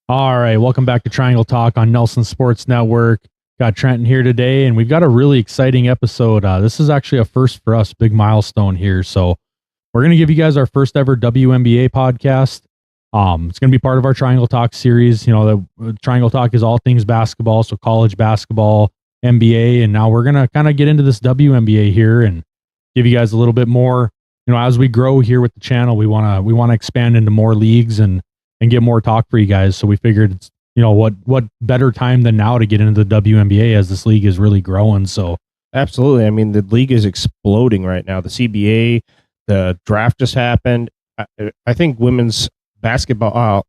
All right, welcome back to Triangle Talk on Nelson Sports Network. Got Trenton here today, and we've got a really exciting episode. This is actually a first for us, big milestone here. So we're going to give you guys our first ever WNBA podcast. It's going to be part of our Triangle Talk series. You know, the Triangle Talk is all things basketball, so college basketball, NBA, and now we're going to kind of get into this WNBA here and give you guys a little bit more. You know, as we grow here with the channel, we want to expand into more leagues and get more talk for you guys. So we figured, it's, you know, what better time than now to get into the WNBA as this league is really growing. So absolutely. I mean, the league is exploding right now. The CBA, the draft just happened. I think women's basketball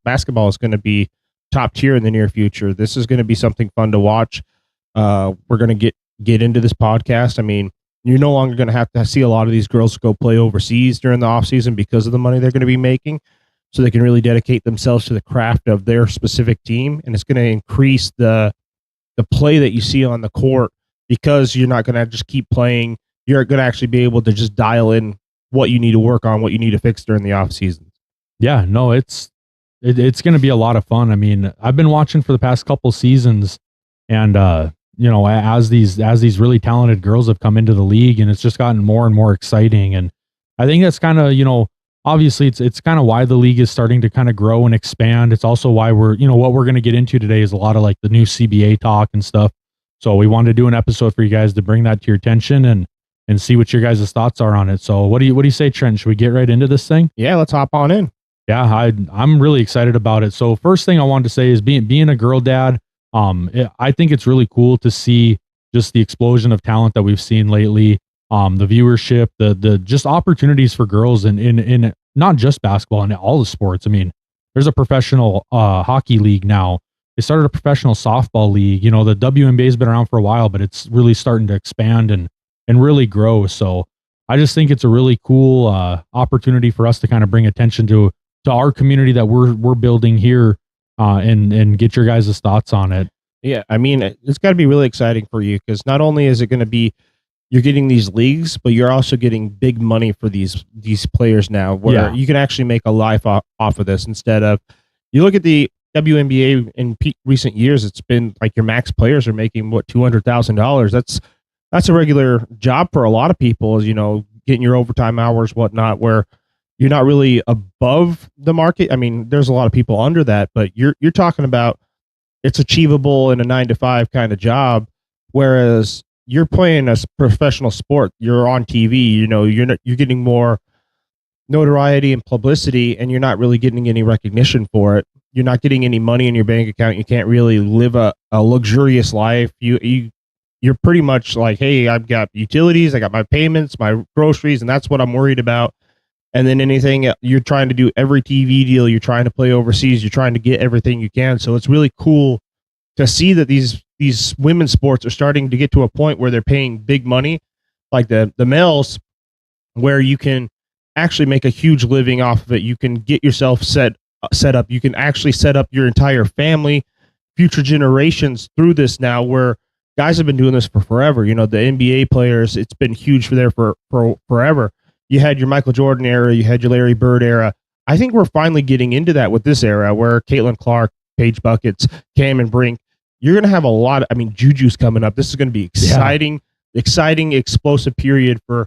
is going to be top tier in the near future. This is going to be something fun to watch. We're going to get into this podcast. I mean, you're no longer going to have to see a lot of these girls go play overseas during the offseason because of the money they're going to be making. So they can really dedicate themselves to the craft of their specific team. And it's going to increase the play that you see on the court because you're not going to just keep playing. You're going to actually be able to just dial in what you need to work on, what you need to fix during the off season. Yeah, no, it's going to be a lot of fun. I mean, I've been watching for the past couple seasons, and you know, as these really talented girls have come into the league, and it's just gotten more and more exciting. And I think that's kind of, you know, obviously it's kind of why the league is starting to kind of grow and expand. It's also why we're, you know, what we're going to get into today is a lot of like the new CBA talk and stuff. So we wanted to do an episode for you guys to bring that to your attention and see what your guys' thoughts are on it. So what do you say, Trent? Should we get right into this thing? Yeah, let's hop on in. Yeah, I'm really excited about it. So first thing I wanted to say is being a girl dad, I think it's really cool to see just the explosion of talent that we've seen lately. The viewership, the just opportunities for girls in not just basketball, in all the sports. I mean, there's a professional hockey league now. They started a professional softball league. You know, the WNBA has been around for a while, but it's really starting to expand and really grow. So I just think it's a really cool opportunity for us to kind of bring attention to our community that we're building here and get your guys' thoughts on it. Yeah, I mean, it's got to be really exciting for you because not only is it going to be you're getting these leagues, but you're also getting big money for these players now where you can actually make a life off of this instead of you look at the WNBA in recent years, it's been like your max players are making what, $200,000. That's a regular job for a lot of people, is, you know, getting your overtime hours, whatnot, where you're not really above the market. I mean, there's a lot of people under that, but you're talking about it's achievable in a 9-to-5 kind of job. Whereas you're playing a professional sport, you're on TV, you know, you're getting more notoriety and publicity, and you're not really getting any recognition for it. You're not getting any money in your bank account. You can't really live a luxurious life. You're pretty much like, hey, I've got utilities, I got my payments, my groceries, and that's what I'm worried about. And then anything, you're trying to do every TV deal, you're trying to play overseas, you're trying to get everything you can. So it's really cool to see that these women's sports are starting to get to a point where they're paying big money, like the males, where you can actually make a huge living off of it. You can get yourself set up. You can actually set up your entire family, future generations through this now, where guys have been doing this for forever. You know, the NBA players, it's been huge for forever. You had your Michael Jordan era, you had your Larry Bird era. I think we're finally getting into that with this era where Caitlin Clark, Paige Buckets, Cam and Brink, you're going to have a lot of, I mean, Juju's coming up. This is going to be exciting, explosive period for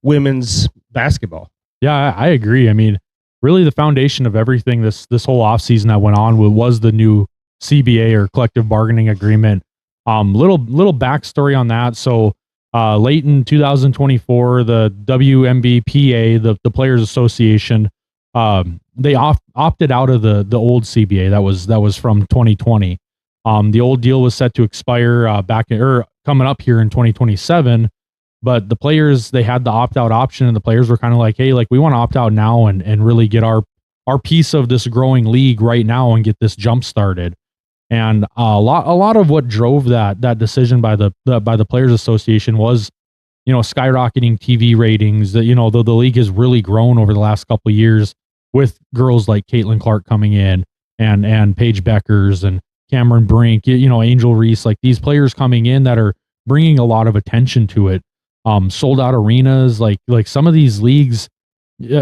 women's basketball. Yeah, I agree. I mean, really the foundation of everything this whole offseason that went on was the new CBA, or collective bargaining agreement. Little backstory on that. So late in 2024, the WNBPA, the Players Association, they opted out of the old CBA that was from 2020. The old deal was set to expire coming up here in 2027, but the players, they had the opt-out option, and the players were kind of like, hey, like, we want to opt out now and really get our piece of this growing league right now and get this jump started. And a lot of what drove that decision by the Players Association was, you know, skyrocketing TV ratings. That, you know, the league has really grown over the last couple of years with girls like Caitlin Clark coming in and Paige Bueckers and Cameron Brink, you know, Angel Reese, like these players coming in that are bringing a lot of attention to it. Sold out arenas, like some of these leagues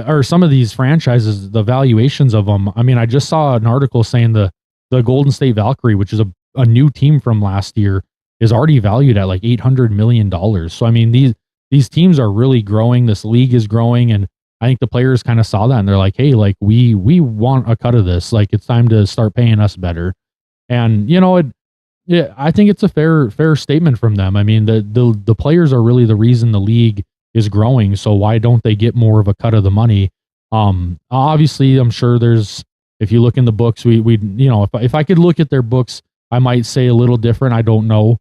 or some of these franchises, the valuations of them. I mean, I just saw an article saying the the Golden State Valkyrie, which is a new team from last year, is already valued at like $800 million. So, I mean, these teams are really growing. This league is growing. And I think the players kind of saw that and they're like, hey, like we want a cut of this. Like it's time to start paying us better. And, you know, I think it's a fair statement from them. I mean, the players are really the reason the league is growing. So why don't they get more of a cut of the money? Obviously, I'm sure if you look in the books, we you know, if I could look at their books, I might say a little different. I don't know.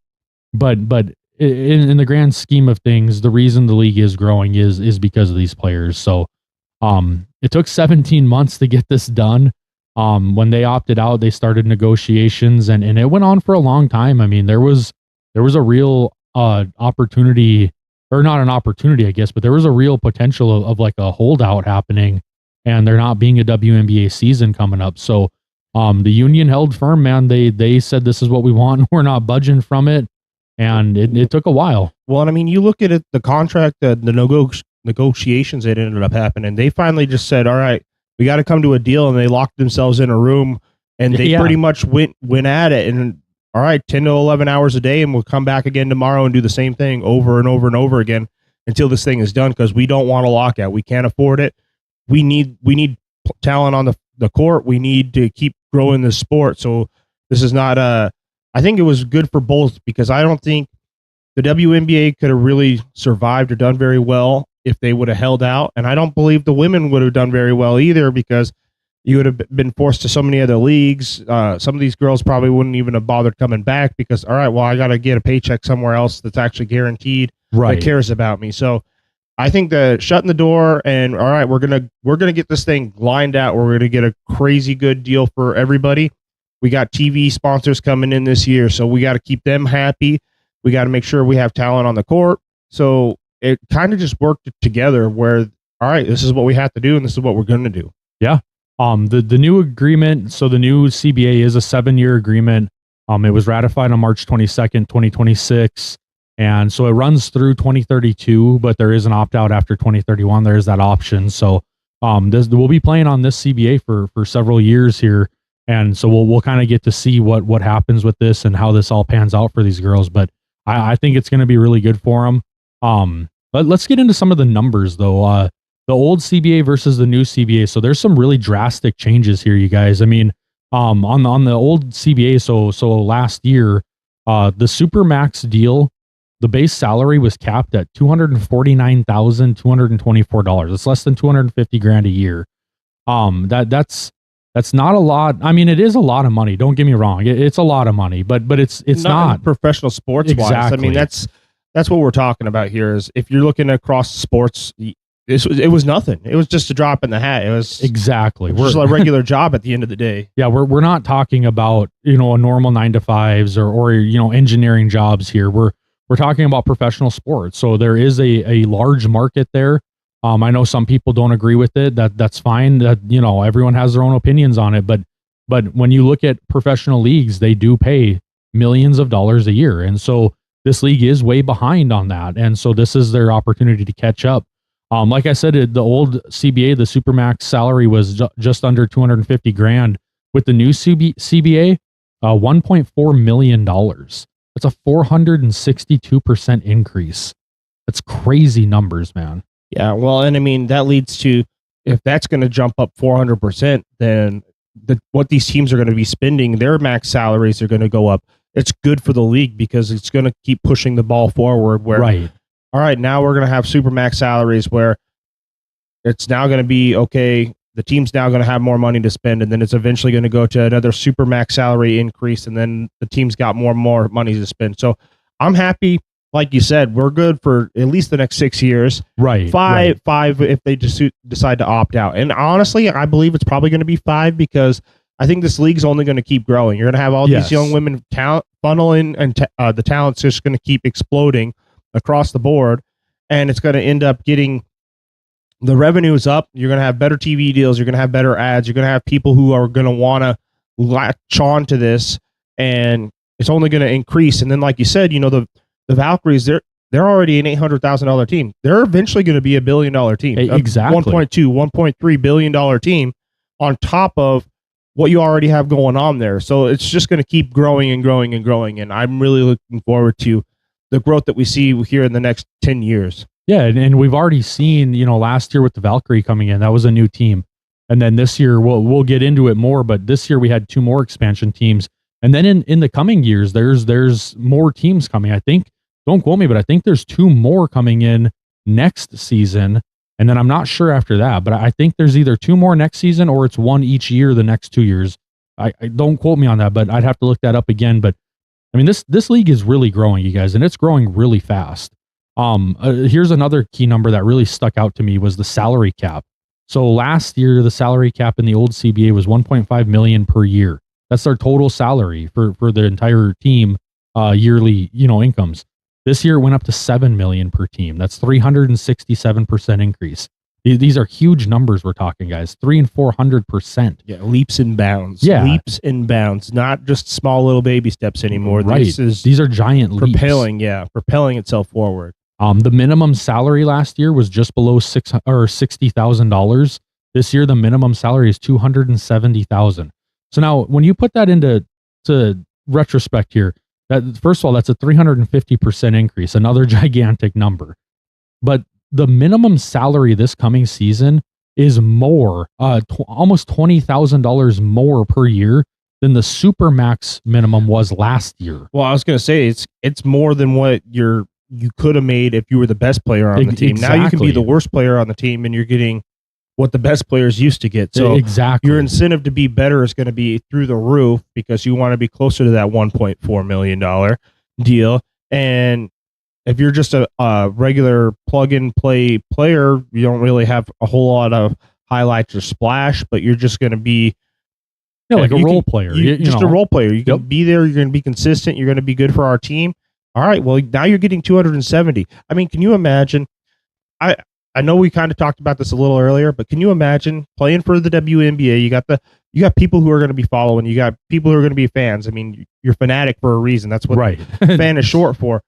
But in the grand scheme of things, the reason the league is growing is because of these players. So it took 17 months to get this done. When they opted out, they started negotiations and it went on for a long time. I mean, there was a real opportunity, or not an opportunity, I guess, but there was a real potential of like a holdout happening, and there not being a WNBA season coming up. So the union held firm, man. They said, this is what we want. We're not budging from it. And it took a while. Well, and I mean, you look at it, the contract, the negotiations that ended up happening. They finally just said, all right, we got to come to a deal. And they locked themselves in a room and they pretty much went at it. And all right, 10 to 11 hours a day. And we'll come back again tomorrow and do the same thing over and over and over again until this thing is done. Cause we don't want a lockout. We can't afford it. We need talent on the court. We need to keep growing this sport. So this is not I think it was good for both, because I don't think the WNBA could have really survived or done very well if they would have held out. And I don't believe the women would have done very well either, because you would have been forced to so many other leagues. Some of these girls probably wouldn't even have bothered coming back because, all right, well, I got to get a paycheck somewhere else that's actually guaranteed, that cares about me. So I think that shutting the door and, all right, we're gonna get this thing lined out. We're gonna get a crazy good deal for everybody. We got TV sponsors coming in this year, so we got to keep them happy. We got to make sure we have talent on the court. So it kind of just worked together where, all right, this is what we have to do, and this is what we're going to do. Yeah. The new agreement, so the new CBA is a 7-year agreement. It was ratified on March 22nd, 2026. And so it runs through 2032, but there is an opt-out after 2031. There is that option. So we'll be playing on this CBA for several years here. And so we'll kind of get to see what happens with this and how this all pans out for these girls. But I think it's going to be really good for them. But let's get into some of the numbers, though. The old CBA versus the new CBA. So there's some really drastic changes here, you guys. I mean, on the old CBA, so last year, the Supermax deal, the base salary was capped at $249,224. It's less than $250,000 a year. That's not a lot. I mean, it is a lot of money. Don't get me wrong. It's a lot of money, but it's not professional sports exactly. wise. I mean, that's what we're talking about here. Is if you're looking across sports, it was nothing. It was just a drop in the hat. It was exactly just a regular job at the end of the day. Yeah, we're not talking about a normal 9-to-5s or engineering jobs here. We're talking about professional sports. So there is a large market there. I know some people don't agree with it. That's fine. That everyone has their own opinions on it. But when you look at professional leagues, they do pay millions of dollars a year, and so this league is way behind on that. And so this is their opportunity to catch up. Like I said, the old CBA, the Supermax salary was just under $250,000. With the new CBA, $1.4 million. That's a 462% increase. That's crazy numbers, man. Yeah, well, and I mean, that leads to, if that's going to jump up 400%, then what these teams are going to be spending, their max salaries are going to go up. It's good for the league because it's going to keep pushing the ball forward where, all right, now we're going to have Supermax salaries where it's now going to be, okay, the team's now going to have more money to spend, and then it's eventually going to go to another Supermax salary increase, and then the team's got more and more money to spend. So I'm happy. Like you said, we're good for at least the next 6 years. Right. Five if they just decide to opt out. And honestly, I believe it's probably going to be 5 because I think this league's only going to keep growing. You're going to have all these young women talent funneling, and the talent's just going to keep exploding across the board. And it's going to end up getting the revenues up. You're going to have better TV deals. You're going to have better ads. You're going to have people who are going to want to latch on to this, and it's only going to increase. And then, like you said, the Valkyries, they're already an $800,000 team. They're eventually going to be $1 billion team. Exactly. $1.2, $1.3 billion team on top of what you already have going on there. So it's just going to keep growing and growing and growing. And I'm really looking forward to the growth that we see here in the next 10 years. Yeah, and we've already seen, last year with the Valkyrie coming in, that was a new team. And then this year, we'll get into it more, but this year we had 2 more expansion teams. And then in the coming years, there's more teams coming. I think, don't quote me, but I think there's 2 more coming in next season. And then I'm not sure after that, but I think there's either 2 more next season or it's 1 each year the next 2 years. I don't quote me on that, but I'd have to look that up again. But I mean, this league is really growing, you guys, and it's growing really fast. Here's another key number that really stuck out to me was the salary cap. So last year, the salary cap in the old CBA was $1.5 million per year. That's their total salary for the entire team, yearly, incomes. This year it went up to $7 million per team. That's 367% increase. These are huge numbers we're talking, guys. 300% and 400%. Yeah, leaps and bounds. Yeah. Leaps and bounds. Not just small little baby steps anymore. Right. These are giant leaps. Propelling itself forward. The minimum salary last year was just below $60,000. This year, the minimum salary is $270,000. So now, when you put that into retrospect here, that first of all, that's a 350% increase, another gigantic number. But the minimum salary this coming season is more, almost $20,000 more per year than the Supermax minimum was last year. Well, I was going to say it's more than what you could have made if you were the best player on the team. Exactly. Now you can be the worst player on the team and you're getting what the best players used to get. So exactly, your incentive to be better is going to be through the roof because you want to be closer to that $1.4 million deal. And if you're just a regular plug and play player, you don't really have a whole lot of highlights or splash, but you're just going to be like a role player. Just a role player. You can be there. You're going to be consistent. You're going to be good for our team. All right. Well, now you're getting 270. I mean, can you imagine? I know we kind of talked about this a little earlier, but can you imagine playing for the WNBA? You got people who are going to be following. You got people who are going to be fans. I mean, you're fanatic for a reason. That's what fan is short for.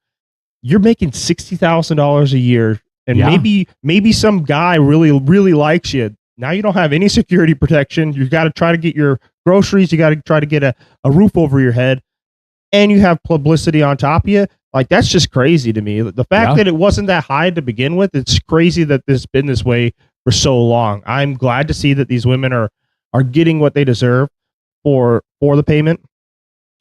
You're making $60,000 a year, and maybe some guy really, really likes you. Now you don't have any security protection. You got to try to get your groceries. You got to try to get a roof over your head, and you have publicity on top of you. Like, that's just crazy to me. The fact that it wasn't that high to begin with, it's crazy that it's been this way for so long. I'm glad to see that these women are getting what they deserve for the payment.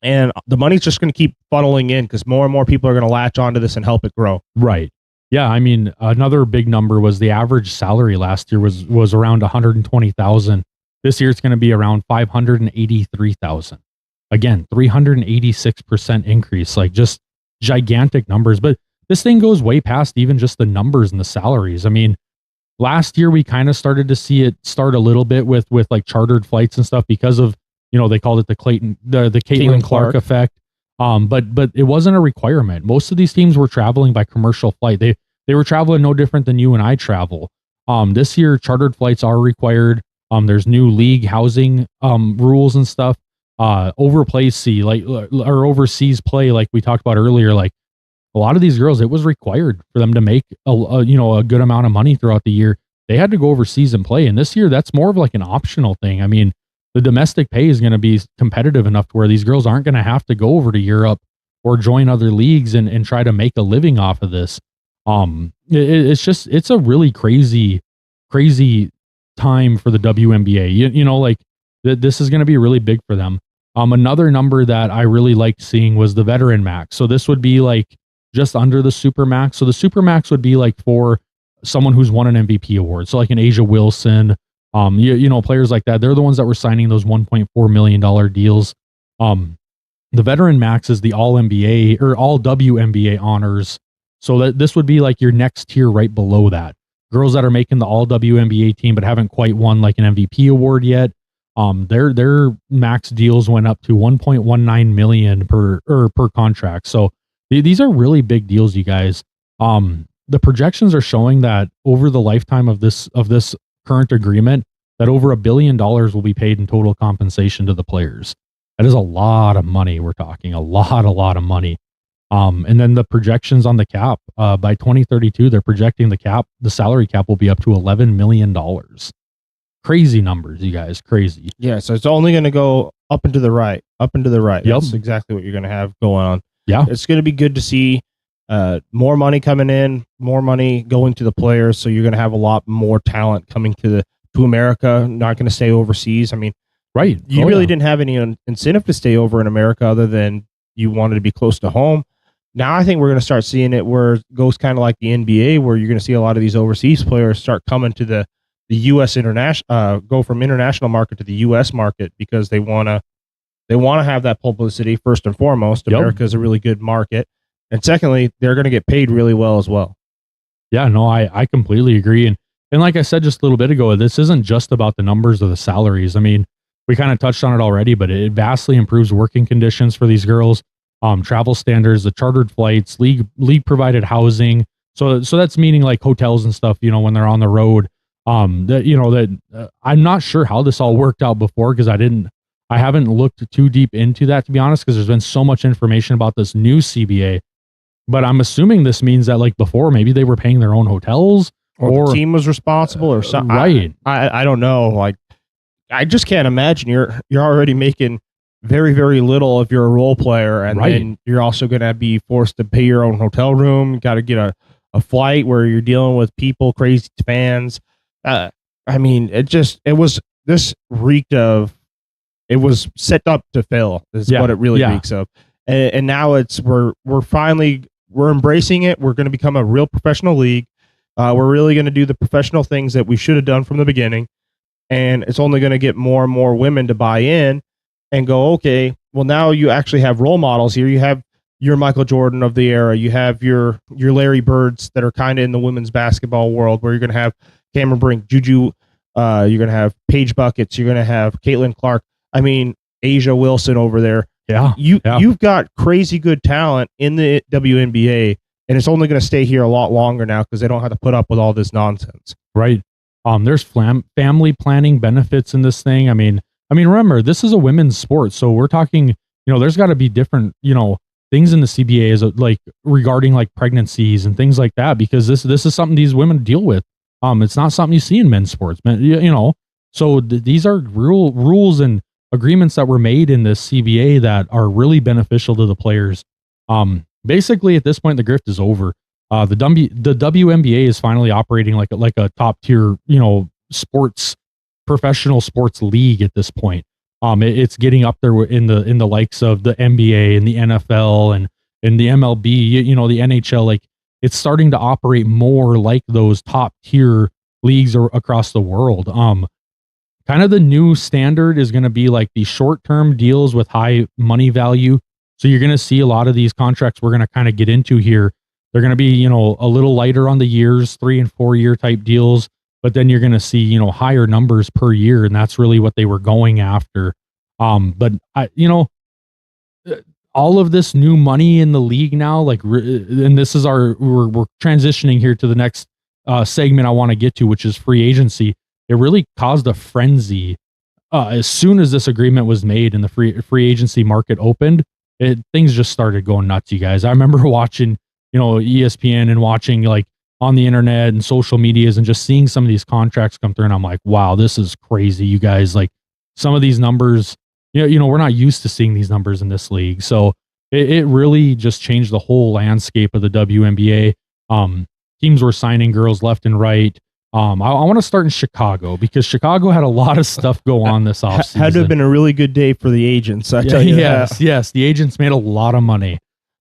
And the money's just going to keep funneling in because more and more people are going to latch onto this and help it grow. Right. Yeah. I mean, another big number was the average salary last year was around $120,000. This year it's going to be around $583,000. Again, 386% increase. Like, just gigantic numbers. But this thing goes way past even just the numbers and the salaries. I mean, last year we kind of started to see it start a little bit with like chartered flights and stuff because of, they called it the Caitlin Clark effect. But it wasn't a requirement. Most of these teams were traveling by commercial flight. They were traveling no different than you and I travel. This year chartered flights are required. There's new league housing rules and stuff. Overseas play, like we talked about earlier, like a lot of these girls, it was required for them to make a good amount of money throughout the year. They had to go overseas and play. And this year, that's more of like an optional thing. I mean, the domestic pay is going to be competitive enough to where these girls aren't going to have to go over to Europe or join other leagues and try to make a living off of this. It's a really crazy time for the WNBA. This is going to be really big for them. Another number that I really liked seeing was the veteran max. So this would be like just under the Supermax. So the Supermax would be like for someone who's won an MVP award. So like an Asia Wilson, players like that. They're the ones that were signing those $1.4 million deals. The veteran max is the all NBA or all WNBA honors. So that this would be like your next tier right below that. Girls that are making the all WNBA team but haven't quite won like an MVP award yet. Their max deals went up to $1.19 million per contract. So these are really big deals, you guys. The projections are showing that over the lifetime of this current agreement, that over $1 billion will be paid in total compensation to the players. That is a lot of money. We're talking a lot of money. And then the projections on the cap, by 2032, they're projecting the salary cap will be up to $11 million. crazy numbers, you guys, crazy. Yeah, so it's only going to go up and to the right, up and to the right. Yep. That's exactly what you're going to have going on. Yeah. It's going to be good to see more money coming in, more money going to the players. So you're going to have a lot more talent coming to America, not going to stay overseas. I mean, right. You really didn't have any incentive to stay over in America other than you wanted to be close to home. Now I think we're going to start seeing it where it goes kind of like the NBA, where you're going to see a lot of these overseas players start coming to the U.S. international, go from international market to the U.S. market because they want to have that publicity first and foremost. America is a really good market, and secondly, they're going to get paid really well as well. Yeah, no, I completely agree, and like I said just a little bit ago, this isn't just about the numbers of the salaries. I mean, we kind of touched on it already, but it vastly improves working conditions for these girls. Travel standards, the chartered flights, league provided housing. So that's meaning like hotels and stuff, you know, when they're on the road. I'm not sure how this all worked out before because I haven't looked too deep into that, to be honest, because there's been so much information about this new CBA. But I'm assuming this means that like before, maybe they were paying their own hotels or the team was responsible or something. Right. I don't know. Like, I just can't imagine you're already making very, very little if you're a role player, and then you're also going to be forced to pay your own hotel room. You got to get a flight where you're dealing with people, crazy fans. I mean, this reeked of, it was set up to fail is what it really reeks of. And now we're embracing it. We're going to become a real professional league. We're really going to do the professional things that we should have done from the beginning. And it's only going to get more and more women to buy in and go, okay, well, now you actually have role models here. You have your Michael Jordan of the era. You have your Larry Birds that are kind of in the women's basketball world, where you're going to have Cameron Brink, Juju. You're going to have Paige Buckets. You're going to have Caitlin Clark. I mean, Asia Wilson over there. Yeah. You've got crazy good talent in the WNBA, and it's only going to stay here a lot longer now because they don't have to put up with all this nonsense. Right. There's family planning benefits in this thing. I mean, remember, this is a women's sport, so we're talking, you know, there's got to be different, you know, things in the CBA is like regarding like pregnancies and things like that, because this is something these women deal with. It's not something you see in men's sports, you know. So these are rules and agreements that were made in this CBA that are really beneficial to the players. Basically, at this point, the grift is over. The WNBA is finally operating like a top tier, you know, professional sports league at this point. It's getting up there in the likes of the NBA and the NFL and the MLB, you know, the NHL. Like, it's starting to operate more like those top tier leagues across the world. Kind of the new standard is going to be like the short-term deals with high money value. So you're going to see a lot of these contracts we're going to kind of get into here. They're going to be, you know, a little lighter on the years, 3 and 4 year type deals, but then you're going to see, you know, higher numbers per year. And that's really what they were going after. But all of this new money in the league now, like, and this is we're transitioning here to the next segment I want to get to, which is free agency. It really caused a frenzy as soon as this agreement was made and the free agency market opened. Things just started going nuts, you guys. I remember watching, you know, ESPN and watching like on the internet and social medias and just seeing some of these contracts come through, and I'm like, wow, this is crazy, you guys. Like, some of these numbers, you know, we're not used to seeing these numbers in this league. So it really just changed the whole landscape of the WNBA. Teams were signing girls left and right. I want to start in Chicago, because Chicago had a lot of stuff go on this offseason. Had to have been a really good day for the agents. I tell you that. Yes. The agents made a lot of money.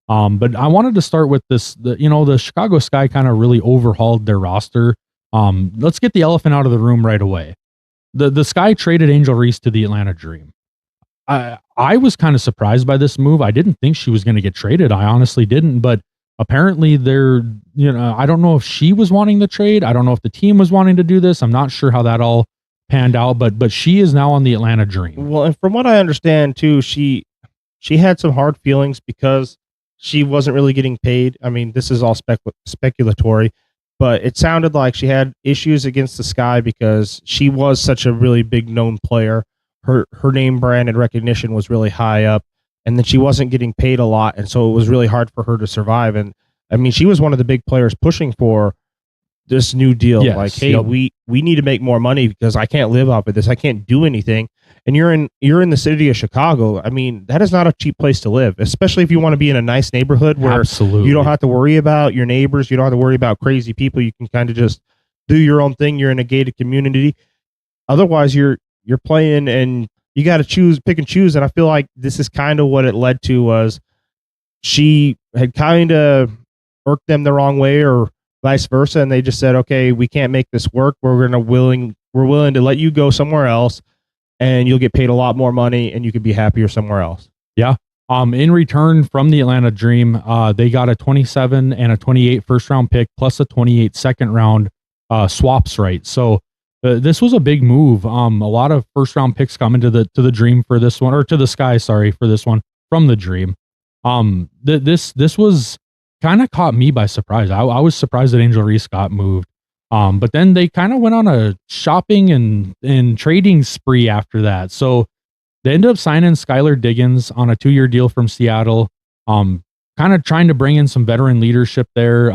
But I wanted to start with this. The Chicago Sky kind of really overhauled their roster. Let's get the elephant out of the room right away. The Sky traded Angel Reese to the Atlanta Dream. I was kind of surprised by this move. I didn't think she was going to get traded. I honestly didn't, but apparently I don't know if she was wanting the trade. I don't know if the team was wanting to do this. I'm not sure how that all panned out, but she is now on the Atlanta Dream. Well, and from what I understand too, she had some hard feelings because she wasn't really getting paid. I mean, this is all speculatory, but it sounded like she had issues against the Sky because she was such a really big known player. Her name brand and recognition was really high up, and then she wasn't getting paid a lot, and so it was really hard for her to survive. And I mean, she was one of the big players pushing for this new deal. Yes, like, hey, we need to make more money because I can't live off of this. I can't do anything. And you're in the city of Chicago. I mean, that is not a cheap place to live, especially if you want to be in a nice neighborhood where you don't have to worry about your neighbors. You don't have to worry about crazy people. You can kind of just do your own thing. You're in a gated community. Otherwise, you're playing and you got to pick and choose. And I feel like this is kind of what it led to, was she had kind of worked them the wrong way or vice versa. And they just said, okay, we can't make this work. We're willing to let you go somewhere else, and you'll get paid a lot more money and you could be happier somewhere else. Yeah. In return from the Atlanta Dream, they got a 27 and a 28 first round pick plus a 28 second round swaps right. So this was a big move. A lot of first round picks coming to the Dream for this one, or to the Sky, sorry, for this one from the Dream. This was kind of caught me by surprise. I was surprised that Angel Reese got moved. But then they kind of went on a shopping and trading spree after that. So they ended up signing Skylar Diggins on a 2-year deal from Seattle. Kind of trying to bring in some veteran leadership there.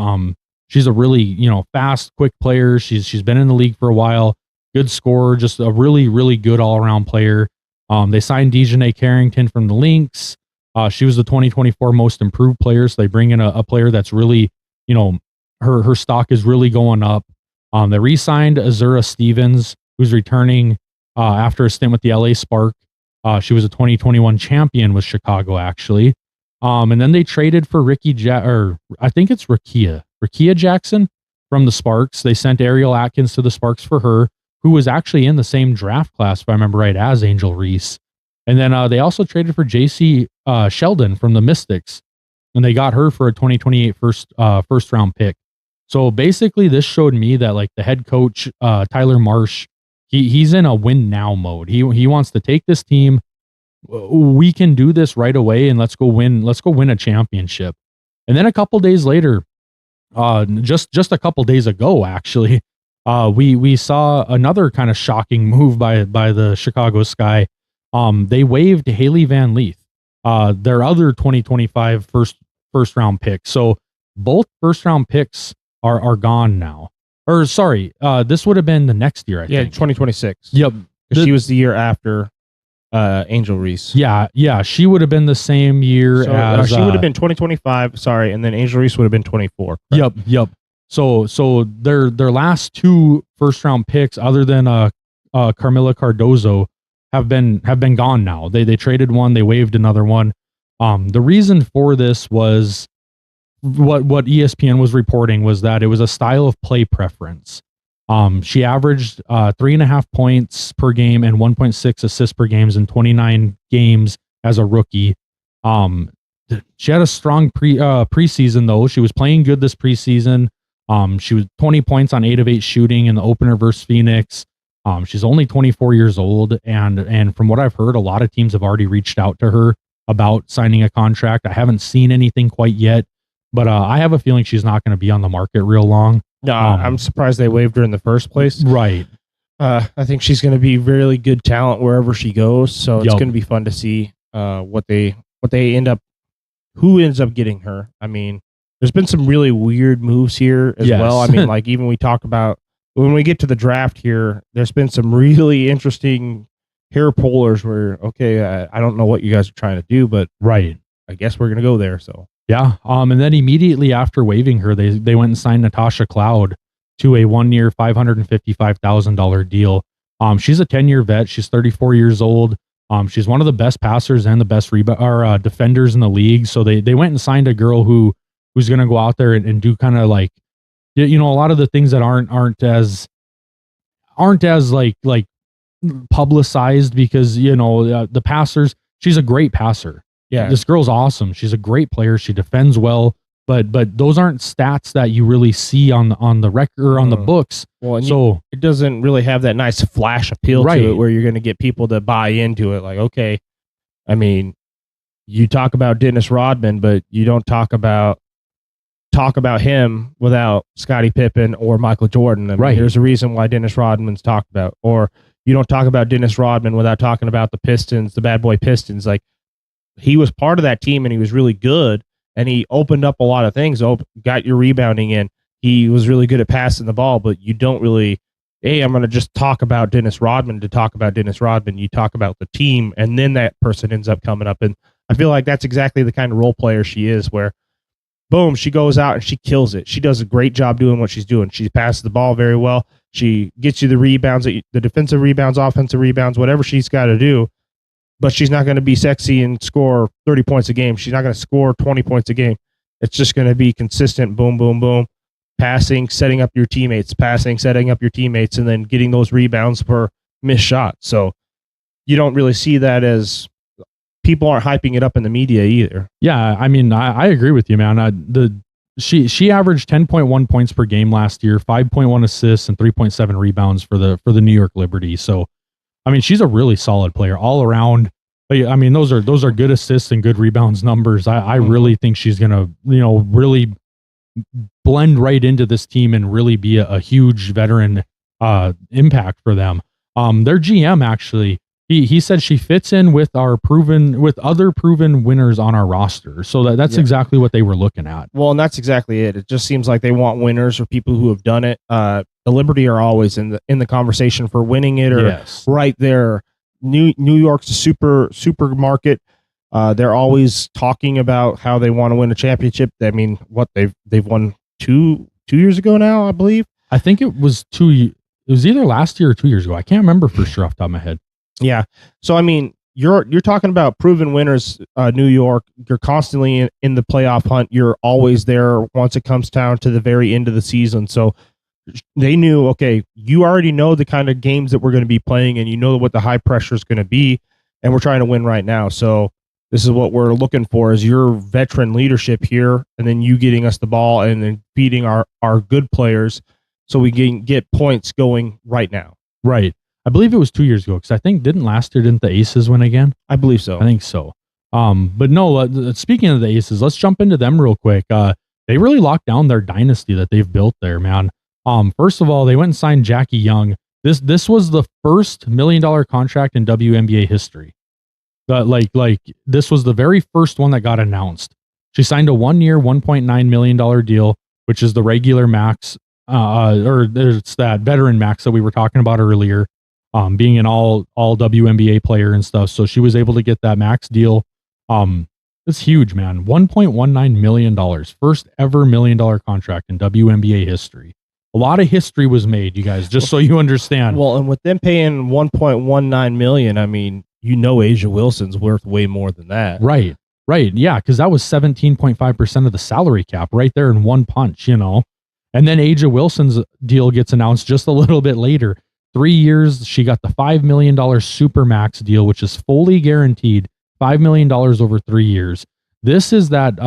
She's a really, fast, quick player. She's been in the league for a while. Good scorer, just a really, really good all-around player. They signed Dejanay Carrington from the Lynx. She was the 2024 most improved player. So they bring in a player that's really, her stock is really going up. They re-signed Azura Stevens, who's returning after a stint with the LA Spark. She was a 2021 champion with Chicago, actually. And then they traded for I think it's Rikia Jackson from the Sparks. They sent Ariel Atkins to the Sparks for her, who was actually in the same draft class, if I remember right, as Angel Reese. And then they also traded for JC Sheldon from the Mystics, and they got her for a 2028 first round pick. So basically, this showed me that like the head coach Tyler Marsh, he's in a win now mode. He wants to take this team. We can do this right away, and let's go win a championship. And then a couple days later, just a couple days ago, actually, we saw another kind of shocking move by the Chicago Sky. They waived Hailey Van Lith, their other 2025 first round pick. So both first round picks are gone now. Or sorry, this would have been the next year, I think. 2026. Yep. She was the year after Angel Reese. Yeah, she would have been the same year as... she would have been 2025, sorry, and then Angel Reese would have been 24. Correct? Yep. So their last two first round picks, other than Carmilla Cardozo, have been gone now. They traded one, they waived another one. The reason for this was what ESPN was reporting was that it was a style of play preference. She averaged 3.5 points per game and 1.6 assists per games in 29 games as a rookie. She had a strong preseason though. She was playing good this preseason. She was 20 points on 8 of 8 shooting in the opener versus Phoenix. She's only 24 years old, and from what I've heard, a lot of teams have already reached out to her about signing a contract. I haven't seen anything quite yet, but I have a feeling she's not going to be on the market real long. No, I'm surprised they waived her in the first place. Right. I think she's going to be really good talent wherever she goes. So it's going to be fun to see what they end up, who ends up getting her. I mean, there's been some really weird moves here as well. I mean, like even we talk about when we get to the draft here, there's been some really interesting hair pullers where, okay, I don't know what you guys are trying to do, but right, I guess we're going to go there. So yeah. And then immediately after waiving her, they went and signed Natasha Cloud to a 1-year, $555,000 deal. She's a 10-year vet. She's 34 years old. She's one of the best passers and the best defenders in the league. So they went and signed a girl who's going to go out there and do kind of like, a lot of the things that aren't as like publicized because, the passers, she's a great passer. Yeah. This girl's awesome. She's a great player. She defends well, but those aren't stats that you really see on the record or on the books. Well, and it doesn't really have that nice flash appeal to it where you're going to get people to buy into it. Like, okay, I mean, you talk about Dennis Rodman, but you don't talk about him without Scottie Pippen or Michael Jordan. I mean, there's a reason why Dennis Rodman's talked about. Or you don't talk about Dennis Rodman without talking about the Pistons, the bad boy Pistons. Like, he was part of that team and he was really good and he opened up a lot of things, got your rebounding in. he was really good at passing the ball, but you don't really, I'm going to just talk about Dennis Rodman to talk about Dennis Rodman. You talk about the team, and then that person ends up coming up. And I feel like that's exactly the kind of role player she is, where boom, she goes out and she kills it. She does a great job doing what she's doing. She passes the ball very well. She gets you the rebounds, the defensive rebounds, offensive rebounds, whatever she's got to do. But she's not going to be sexy and score 30 points a game. She's not going to score 20 points a game. It's just going to be consistent, boom, boom, boom, passing, setting up your teammates, passing, setting up your teammates, and then getting those rebounds for missed shots. So you don't really see that as people aren't hyping it up in the media either. Yeah, I mean, I agree with you, man. She averaged 10.1 points per game last year, 5.1 assists, and 3.7 rebounds for the New York Liberty. So, I mean, she's a really solid player all around. I mean, those are good assists and good rebounds numbers. I really think she's gonna, really blend right into this team and really be a huge veteran impact for them. Their GM actually, he said she fits in with other proven winners on our roster. So that's exactly what they were looking at. Well, and that's exactly it. It just seems like they want winners or people who have done it. The Liberty are always in the conversation for winning it, or right there. New York's a supermarket. They're always talking about how they want to win a championship. I mean, what they've won two years ago now, I believe. I think it was It was either last year or 2 years ago. I can't remember for sure off the top of my head. Yeah. So I mean, you're talking about proven winners, New York. You're constantly in the playoff hunt. You're always there once it comes down to the very end of the season. So they knew, okay, you already know the kind of games that we're going to be playing, and you know what the high pressure is going to be, and we're trying to win right now. So this is what we're looking for, is your veteran leadership here, and then you getting us the ball and then beating our good players so we can get points going right now. Right. I believe it was 2 years ago, because I think didn't the Aces win again? I believe so. I think so. But no, speaking of the Aces, let's jump into them real quick. They really locked down their dynasty that they've built there, man. First of all, they went and signed Jackie Young. This was the first $1 million contract in WNBA history. This was the very first one that got announced. She signed a 1 year, $1.9 million deal, which is the regular max, or it's that veteran max that we were talking about earlier, being an all WNBA player and stuff. So she was able to get that max deal. It's huge, man. $1.19 million, first ever $1 million contract in WNBA history. A lot of history was made, you guys, just so you understand. Well, and with them paying $1.19 million, I mean, A'ja Wilson's worth way more than that. Right. Yeah, because that was 17.5% of the salary cap right there in one punch, And then A'ja Wilson's deal gets announced just a little bit later. 3 years, she got the $5 million Supermax deal, which is fully guaranteed, $5 million over 3 years. This is that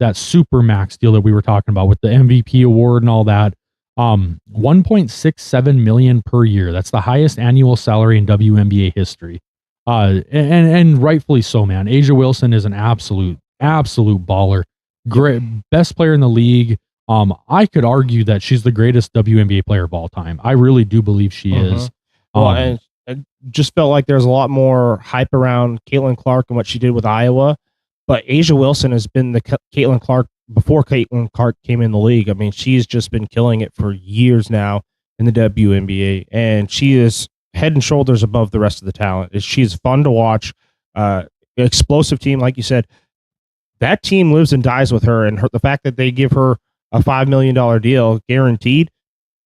Supermax deal that we were talking about with the MVP award and all that. $1.67 million per year. That's the highest annual salary in WNBA history. And rightfully so, man. A'ja Wilson is an absolute baller. Great, best player in the league. I could argue that she's the greatest WNBA player of all time. I really do believe she is. Well, and it just felt like there's a lot more hype around Caitlin Clark and what she did with Iowa, but A'ja Wilson has been the Caitlin Clark before Caitlin Clark came in the league. I mean, she's just been killing it for years now in the WNBA, and she is head and shoulders above the rest of the talent. She's fun to watch. Explosive team, like you said. That team lives and dies with her, and the fact that they give her a $5 million deal guaranteed,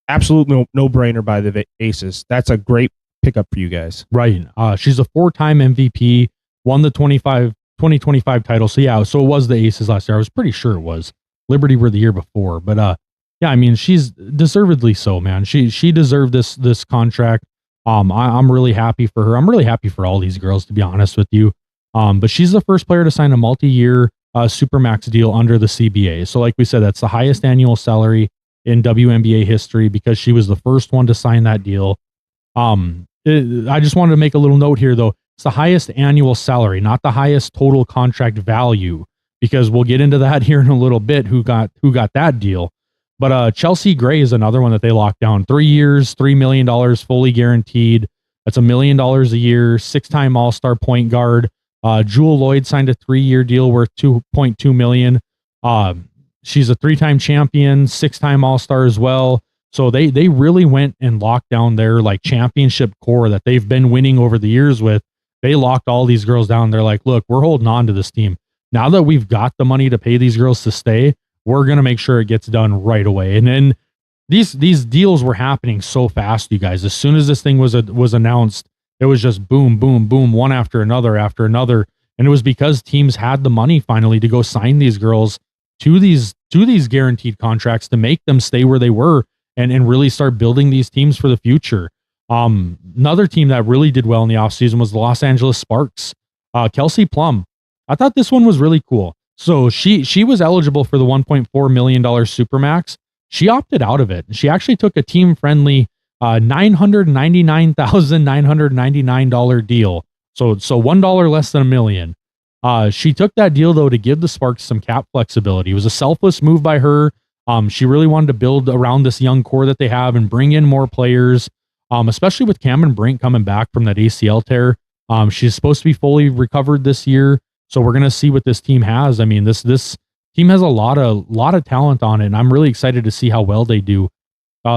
absolute no-brainer by the Aces. That's a great pickup for you guys. Right. She's a 4-time MVP, won the 2025 title. So yeah, so it was the Aces last year. I was pretty sure it was. Liberty were the year before. But yeah, I mean, she's deservedly so, man. She deserved this contract. I'm really happy for her. I'm really happy for all these girls, to be honest with you. But she's the first player to sign a multi-year Supermax deal under the CBA. So like we said, that's the highest annual salary in WNBA history because she was the first one to sign that deal. I just wanted to make a little note here, though. It's the highest annual salary, not the highest total contract value, because we'll get into that here in a little bit, who got that deal. But Chelsea Gray is another one that they locked down. 3 years, $3 million, fully guaranteed. That's $1 million a year, 6-time All-Star point guard. Jewel Lloyd signed a 3-year deal worth $2.2 million. She's a 3-time champion, 6-time All-Star as well. So they really went and locked down their like championship core that they've been winning over the years with. They locked all these girls down. They're like, look, we're holding on to this team. Now that we've got the money to pay these girls to stay, we're going to make sure it gets done right away. And then these deals were happening so fast, you guys. As soon as this thing was announced, it was just boom, boom, boom, one after another. And it was because teams had the money finally to go sign these girls to these guaranteed contracts to make them stay where they were and really start building these teams for the future. Another team that really did well in the offseason was the Los Angeles Sparks. Kelsey Plum. I thought this one was really cool. So she was eligible for the $1.4 million Supermax. She opted out of it. She actually took a team-friendly $999,999 deal. So $1 less than $1 million. She took that deal, though, to give the Sparks some cap flexibility. It was a selfless move by her. She really wanted to build around this young core that they have and bring in more players, especially with Cameron Brink coming back from that ACL tear. She's supposed to be fully recovered this year. So we're going to see what this team has. I mean, this team has a lot of talent on it, and I'm really excited to see how well they do.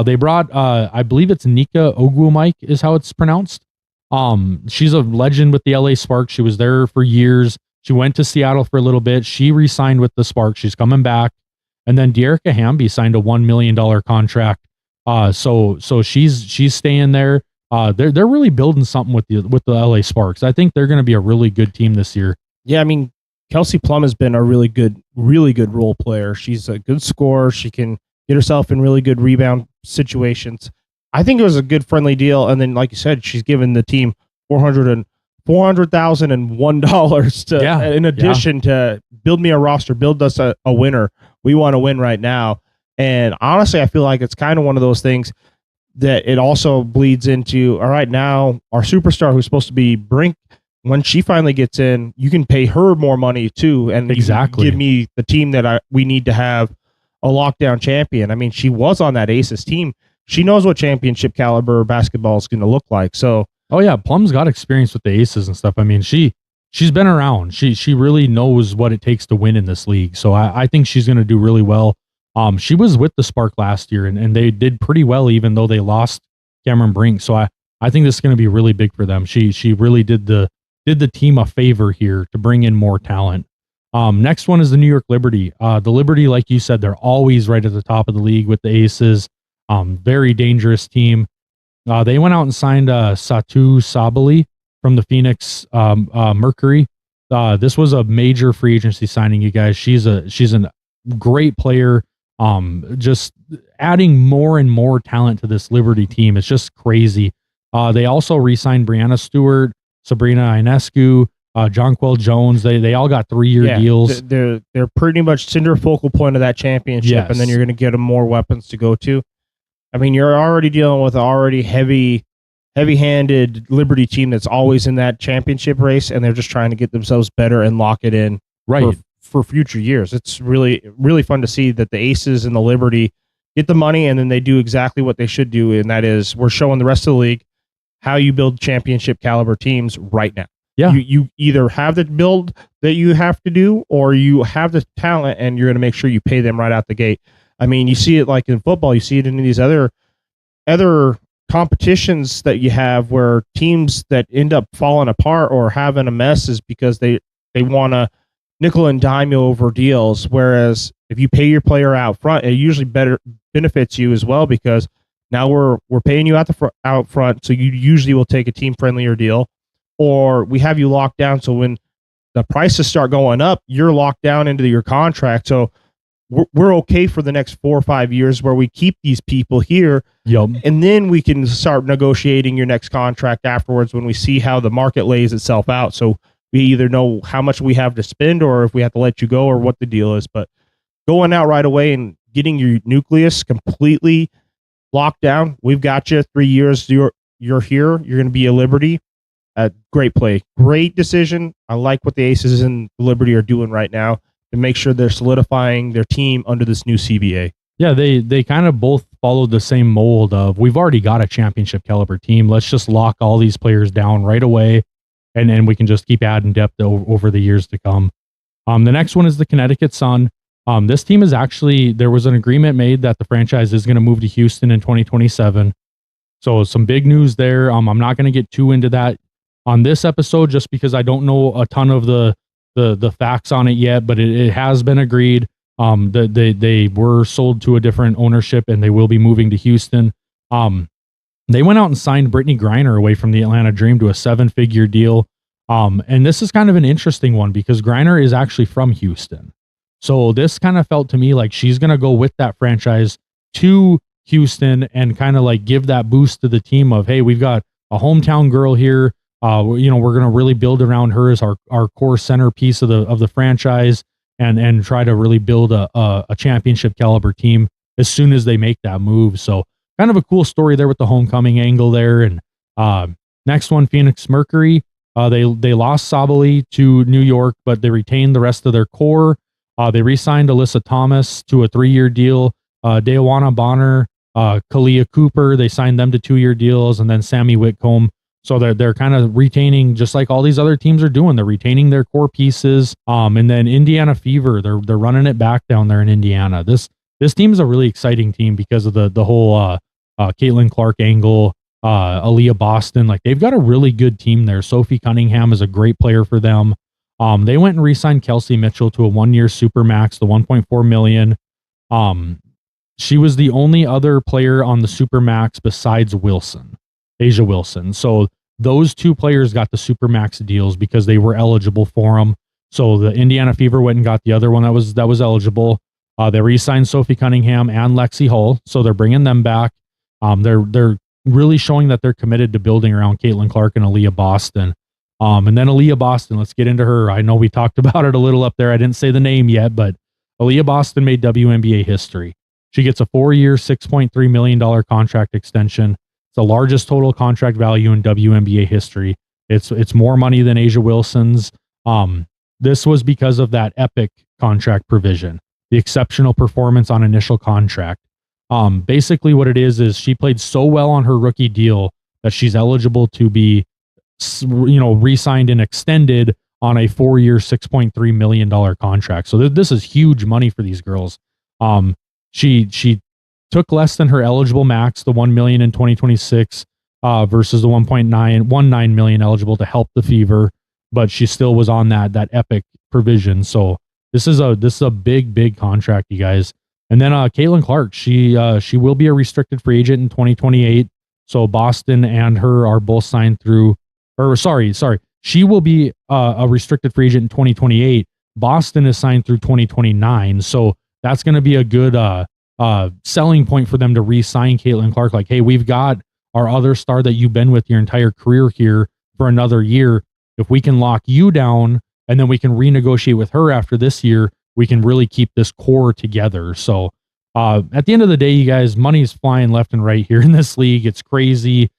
They brought, I believe it's Nika Ogwumike is how it's pronounced. She's a legend with the LA Sparks. She was there for years. She went to Seattle for a little bit. She re-signed with the Sparks. She's coming back. And then Dearica Hamby signed a $1 million contract. So she's staying there. They're really building something with the LA Sparks. I think they're going to be a really good team this year. Yeah, I mean, Kelsey Plum has been a really good role player. She's a good scorer. She can get herself in really good rebound situations. I think it was a good friendly deal. And then, like you said, she's given the team $400,001 to, in addition to build me a roster, build us a winner. We want to win right now. And honestly, I feel like it's kind of one of those things that it also bleeds into, all right, now our superstar who's supposed to be Brink, when she finally gets in, you can pay her more money too. And exactly give me the team that we need to have a lockdown champion. I mean, she was on that Aces team. She knows what championship caliber basketball is going to look like. So, oh yeah, Plum's got experience with the Aces and stuff. I mean, she's been around. She really knows what it takes to win in this league. So I think she's going to do really well. She was with the Spark last year and they did pretty well, even though they lost Cameron Brink. So I think this is going to be really big for them. She really did the team a favor here to bring in more talent. Next one is the New York Liberty. The Liberty, like you said, they're always right at the top of the league with the Aces. Very dangerous team. They went out and signed Satu Sabali from the Phoenix Mercury. This was a major free agency signing, you guys. She's a great player. Just adding more and more talent to this Liberty team. It's just crazy. They also re-signed Brianna Stewart, Sabrina Ionescu, Jonquel Jones. They all got 3-year deals. They're pretty much center focal point of that championship, yes. And then you're going to get them more weapons to go to. I mean, you're already dealing with an already heavy-handed Liberty team that's always in that championship race, and they're just trying to get themselves better and lock it in for future years. It's really, really fun to see that the Aces and the Liberty get the money, and then they do exactly what they should do, and that is we're showing the rest of the league how you build championship caliber teams right now. Yeah. You either have the build that you have to do, or you have the talent, and you're going to make sure you pay them right out the gate. I mean, you see it like in football. You see it in these other competitions that you have where teams that end up falling apart or having a mess is because they want to nickel and dime you over deals. Whereas if you pay your player out front, it usually better benefits you as well, because now we're paying you out front, so you usually will take a team friendlier deal, or we have you locked down. So when the prices start going up, you're locked down into your contract. So we're okay for the next 4 or 5 years where we keep these people here. Yep. And then we can start negotiating your next contract afterwards when we see how the market lays itself out. So we either know how much we have to spend or if we have to let you go or what the deal is. But going out right away and getting your nucleus completely locked down, we've got you 3 years. You're here. You're going to be a Liberty. Great play. Great decision. I like what the Aces and Liberty are doing right now to make sure they're solidifying their team under this new CBA. Yeah, they kind of both followed the same mold of, we've already got a championship caliber team. Let's just lock all these players down right away, and then we can just keep adding depth over the years to come. The next one is the Connecticut Sun. This team is actually, there was an agreement made that the franchise is going to move to Houston in 2027. So some big news there. I'm not going to get too into that on this episode just because I don't know a ton of the facts on it yet, but it has been agreed. They were sold to a different ownership and they will be moving to Houston. They went out and signed Brittany Griner away from the Atlanta Dream to a 7-figure deal. And this is kind of an interesting one because Griner is actually from Houston. So this kind of felt to me like she's going to go with that franchise to Houston and kind of like give that boost to the team of, hey, we've got a hometown girl here. We're going to really build around her as our core centerpiece of the franchise and try to really build a championship caliber team as soon as they make that move. So kind of a cool story there with the homecoming angle there. And next one, Phoenix Mercury. They lost Sabali to New York, but they retained the rest of their core. They re-signed Alyssa Thomas to a 3-year deal. Dewana Bonner, Kalia Cooper, they signed them to 2-year deals, and then Sammy Whitcomb. So they're kind of retaining, just like all these other teams are doing. They're retaining their core pieces. And then Indiana Fever, they're running it back down there in Indiana. This team is a really exciting team because of the whole Caitlin Clark angle, Aliyah Boston. Like they've got a really good team there. Sophie Cunningham is a great player for them. They went and re-signed Kelsey Mitchell to a 1-year Supermax, the $1.4 million. She was the only other player on the Supermax besides A'ja Wilson. So those two players got the Supermax deals because they were eligible for them. So the Indiana Fever went and got the other one that was eligible. They re-signed Sophie Cunningham and Lexi Hull, so they're bringing them back. They're really showing that they're committed to building around Caitlin Clark and Aliyah Boston. And then Aliyah Boston, let's get into her. I know we talked about it a little up there. I didn't say the name yet, but Aliyah Boston made WNBA history. She gets a 4-year, $6.3 million contract extension. It's the largest total contract value in WNBA history. It's more money than A'ja Wilson's. This was because of that epic contract provision, the exceptional performance on initial contract. Basically what it is she played so well on her rookie deal that she's eligible to be, re-signed and extended on a 4-year, $6.3 million contract. So this is huge money for these girls. She took less than her eligible max, the $1 million in 2026, versus the $1.919 million eligible to help the Fever, but she still was on that epic provision. So this is a big contract, you guys. And then Caitlin Clark, she will be a restricted free agent in 2028. So Boston and her are both signed through, or sorry, she will be a restricted free agent in 2028. Boston is signed through 2029. So that's going to be a good selling point for them to re-sign Caitlin Clark. Like, hey, we've got our other star that you've been with your entire career here for another year. If we can lock you down and then we can renegotiate with her after this year, we can really keep this core together. So at the end of the day, you guys, money is flying left and right here in this league. It's crazy.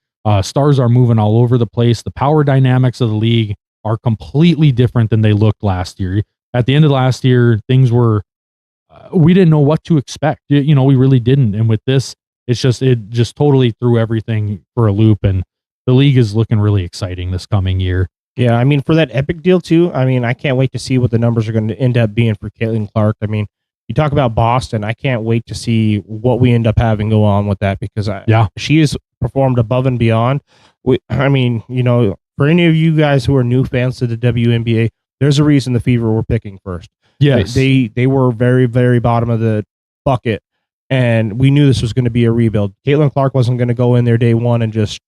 Stars are moving all over the place. The power dynamics of the league are completely different than they looked last year. At the end of last year, things were, we didn't know what to expect. We really didn't. And with this, it just totally threw everything for a loop. And the league is looking really exciting this coming year. Yeah, I mean, for that epic deal too, I mean, I can't wait to see what the numbers are going to end up being for Caitlin Clark. I mean, you talk about Boston, I can't wait to see what we end up having go on with that because she has performed above and beyond. For any of you guys who are new fans to the WNBA, there's a reason the Fever were picking first. Yes. They were very, very bottom of the bucket, and we knew this was going to be a rebuild. Caitlin Clark wasn't going to go in there day one and just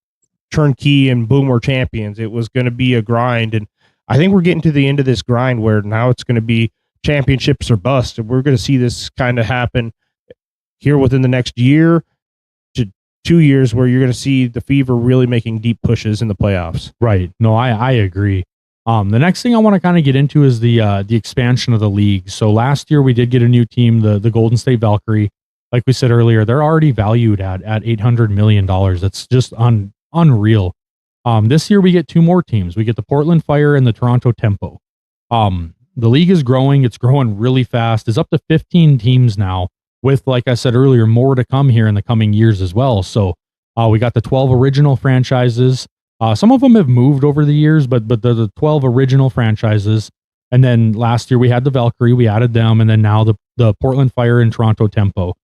turnkey and boom, we're champions. It was going to be a grind, and I think we're getting to the end of this grind where now it's going to be championships or bust, and we're going to see this kind of happen here within the next year to 2 years, where you're going to see the Fever really making deep pushes in the playoffs. Right. No, I agree. The next thing I want to kind of get into is the expansion of the league. So last year we did get a new team, the Golden State Valkyrie. Like we said earlier, they're already valued at $800 million. That's just unreal. This year we get 2 more teams. We get the Portland Fire and the Toronto Tempo. The league is growing. It's growing really fast. It's up to 15 teams now with, like I said earlier, more to come here in the coming years as well. So we got the 12 original franchises. Some of them have moved over the years, but the 12 original franchises. And then last year we had the Valkyrie, we added them, and then now the Portland Fire and Toronto Tempo.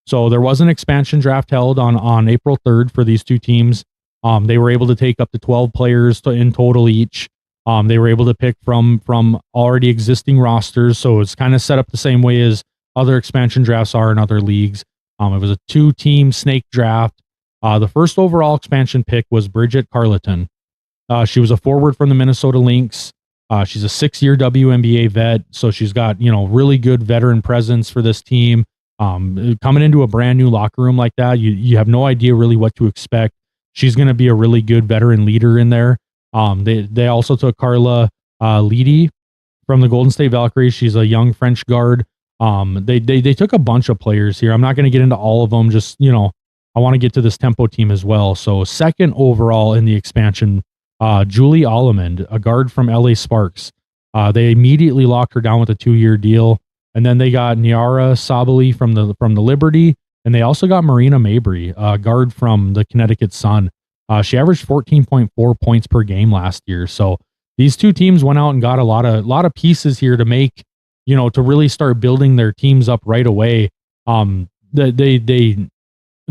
So there was an expansion draft held on April 3rd for these two teams. They were able to take up to 12 players in total each. They were able to pick from already existing rosters, so it's kind of set up the same way as other expansion drafts are in other leagues. It was a 2-team snake draft. The first overall expansion pick was Bridget Carleton. She was a forward from the Minnesota Lynx. She's a 6-year WNBA vet, so she's got really good veteran presence for this team. Coming into a brand new locker room like that, you have no idea really what to expect. She's going to be a really good veteran leader in there. They also took Carla Leedy from the Golden State Valkyries. She's a young French guard. They took a bunch of players here. I'm not going to get into all of them. Just I want to get to this Tempo team as well. So second overall in the expansion, Julie Allemand, a guard from LA Sparks. They immediately locked her down with a 2-year deal. And then they got Niara Sabali from the Liberty, and they also got Marina Mabry, a guard from the Connecticut Sun. She averaged 14.4 points per game last year. So these two teams went out and got a lot of pieces here to make, to really start building their teams up right away. They